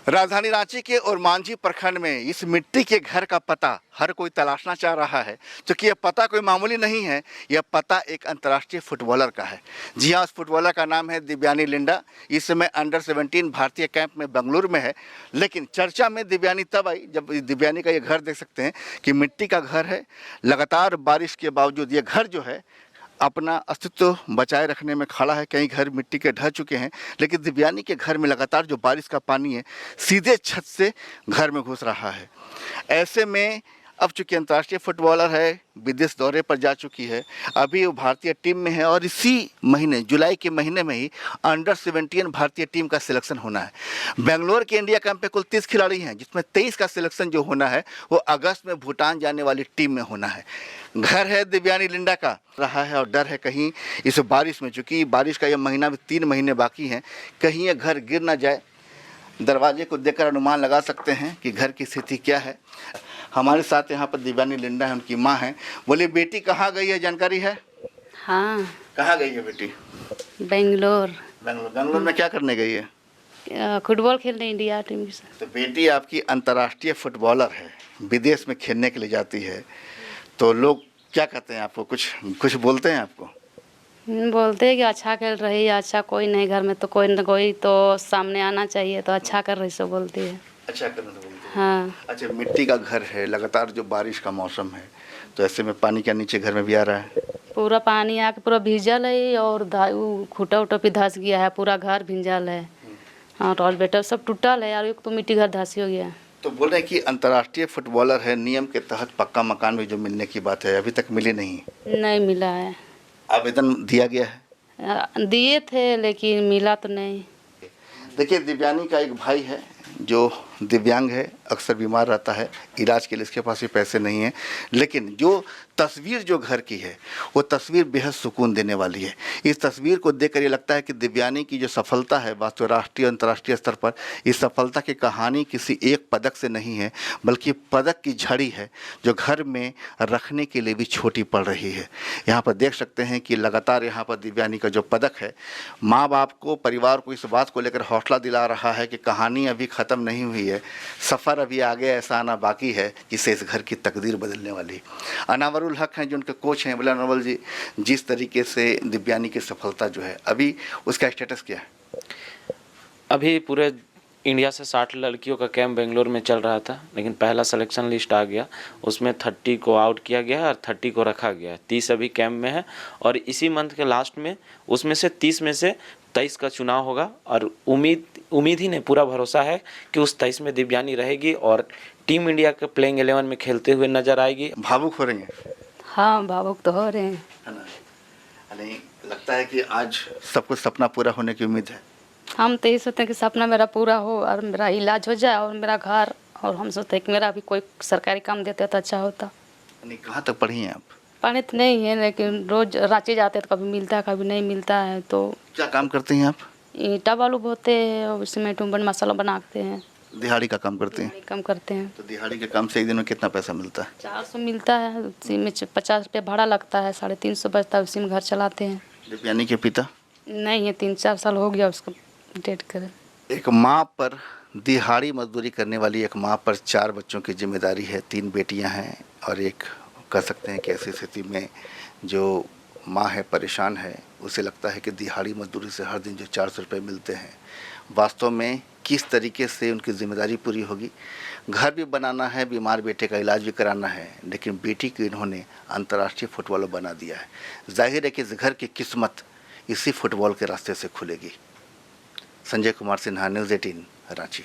राजधानी रांची के ओरमांझी प्रखंड में इस मिट्टी के घर का पता हर कोई तलाशना चाह रहा है, क्योंकि यह पता कोई मामूली नहीं है। यह पता एक अंतर्राष्ट्रीय फुटबॉलर का है। जी हाँ, उस फुटबॉलर का नाम है दिव्यानी लिंडा। इस समय अंडर 17 भारतीय कैंप में बेंगलुरु में है। लेकिन चर्चा में दिव्यानी तब आई जब दिव्यानी का ये घर देख सकते हैं कि मिट्टी का घर है। लगातार बारिश के बावजूद ये घर जो है अपना अस्तित्व बचाए रखने में खड़ा है। कई घर मिट्टी के ढह चुके हैं, लेकिन दिव्यानी के घर में लगातार जो बारिश का पानी है सीधे छत से घर में घुस रहा है। ऐसे में अब चूंकि अंतर्राष्ट्रीय फुटबॉलर है, विदेश दौरे पर जा चुकी है, अभी वो भारतीय टीम में है और इसी महीने जुलाई के महीने में ही अंडर 17 भारतीय टीम का सिलेक्शन होना है। बेंगलोर के इंडिया कैंप पे कुल 30 खिलाड़ी हैं, जिसमें 23 का सिलेक्शन जो होना है वो अगस्त में भूटान जाने वाली टीम में होना है। घर है दिव्यानी लिंडा का रहा है और डर है कहीं इस बारिश में, चूँकि बारिश का यह महीना भी 3 महीने बाकी हैं, कहीं ये घर गिर ना जाए। दरवाजे को देखकर अनुमान लगा सकते हैं कि घर की स्थिति क्या है। हमारे साथ यहाँ पर दिव्यानी लिंडा है, उनकी माँ है। बोले बेटी कहाँ गई है, जानकारी है? हाँ, कहाँ गई है बेटी? बेंगलोर। बेंगलोर में क्या करने गई है? फुटबॉल खेलने इंडिया टीम के साथ। तो बेटी आपकी अंतर्राष्ट्रीय फुटबॉलर है, विदेश में खेलने के लिए जाती है, तो लोग क्या कहते हैं आपको? कुछ बोलते हैं आपको? बोलते हैं कि अच्छा खेल रही है, अच्छा कोई नहीं घर में तो कोई न कोई तो सामने आना चाहिए, तो अच्छा कर रही सो बोलती है। अच्छा करने तो बोलते हैं। हाँ। अच्छा, मिट्टी का घर है, लगातार जो बारिश का मौसम है, तो ऐसे में पानी क्या नीचे घर में भी आ रहा है? पूरा पानी आके पूरा भीजल है और खूटा उटा भी धंस गया है, पूरा घर भींजल है। हाँ, और बेटा सब टूटल है, और एक तो मिट्टी घर धंसी हो गया। तो बोल रहे हैं कि अंतर्राष्ट्रीय फुटबॉलर है, नियम के तहत पक्का मकान भी जो मिलने की बात है अभी तक मिली नहीं मिला है। आवेदन दिया गया है? दिए थे लेकिन मिला तो नहीं। देखिए, दिव्यानी का एक भाई है जो दिव्यांग है, अक्सर बीमार रहता है, इलाज के लिए इसके पास भी पैसे नहीं हैं, लेकिन जो तस्वीर जो घर की है वो तस्वीर बेहद सुकून देने वाली है। इस तस्वीर को देखकर ये लगता है कि दिव्यानी की जो सफलता है वास्तव राष्ट्रीय अंतर्राष्ट्रीय स्तर पर, इस सफलता की कहानी किसी एक पदक से नहीं है, बल्कि पदक की झड़ी है जो घर में रखने के लिए भी छोटी पड़ रही है। यहाँ पर देख सकते हैं कि लगातार यहाँ पर दिव्यानी का जो पदक है माँ बाप को, परिवार को इस बात को लेकर हौसला दिला रहा है कि कहानी अभी ख़त्म नहीं हुई है, सफ़र अभी आगे ऐसा आना बाकी है जिससे इस घर की तकदीर बदलने वाली। अनावरुल हक हैं जो उनके कोच हैं। बोले अनावरुल जी, जिस तरीके से दिव्यानी की सफलता जो है अभी उसका स्टेटस क्या है? अभी पूरे इंडिया से 60 लड़कियों का कैंप बेंगलोर में चल रहा था, लेकिन पहला सिलेक्शन लिस्ट आ गया, उसमें 30 को आउट किया गया है और 30 को रखा गया है। 30 अभी कैंप में है और इसी मंथ के लास्ट में उसमें से 30 में से 23 का चुनाव होगा और उम्मीद ही नहीं, पूरा भरोसा है कि उस 23 में दिव्यानी रहेगी और टीम इंडिया के प्लेइंग 11 में खेलते हुए नजर आएगी। भावुक हो रहे हैं? हाँ, भावुक तो हो रहे हैं, है ना? नहीं लगता है कि आज सब कुछ सपना पूरा होने की उम्मीद है? हम तो यही सोचते हैं कि सपना मेरा पूरा हो और मेरा इलाज हो जाए और मेरा घर, और हम सोचते हैं कि मेरा भी कोई सरकारी काम देते तो अच्छा होता। नहीं, कहाँ तक पढ़ी हैं आप? पढ़े तो नहीं है, लेकिन रोज रांची जाते तो कभी मिलता है कभी नहीं मिलता है। तो क्या काम करते हैं आप? ईंटा बालू बोते हैं और सीमेंट उमेंट मसाला बनाते हैं। दिहाड़ी का काम करते हैं? काम करते हैं। तो दिहाड़ी के काम से एक दिन में कितना पैसा मिलता है? 400 मिलता है, उसी में 50 रुपये भाड़ा लगता है, 350 बचता है, उसी में घर चलाते हैं। दिव्यानी के पिता? नहीं है, 3-4 साल हो गया उसको डेट करे। एक माँ पर, दिहाड़ी मजदूरी करने वाली एक माँ पर 4 बच्चों की जिम्मेदारी है, 3 बेटियां हैं और एक, कह सकते हैं कि ऐसी स्थिति में जो माँ है परेशान है। उसे लगता है कि दिहाड़ी मजदूरी से हर दिन जो 400 रुपये मिलते हैं, वास्तव में किस तरीके से उनकी जिम्मेदारी पूरी होगी। घर भी बनाना है, बीमार बेटे का इलाज भी कराना है, लेकिन बेटी को इन्होंने अंतर्राष्ट्रीय फुटबॉलर बना दिया है। जाहिर है कि इस घर की किस्मत इसी फुटबॉल के रास्ते से खुलेगी। संजय कुमार सिन्हा, न्यूज़ 18, रांची।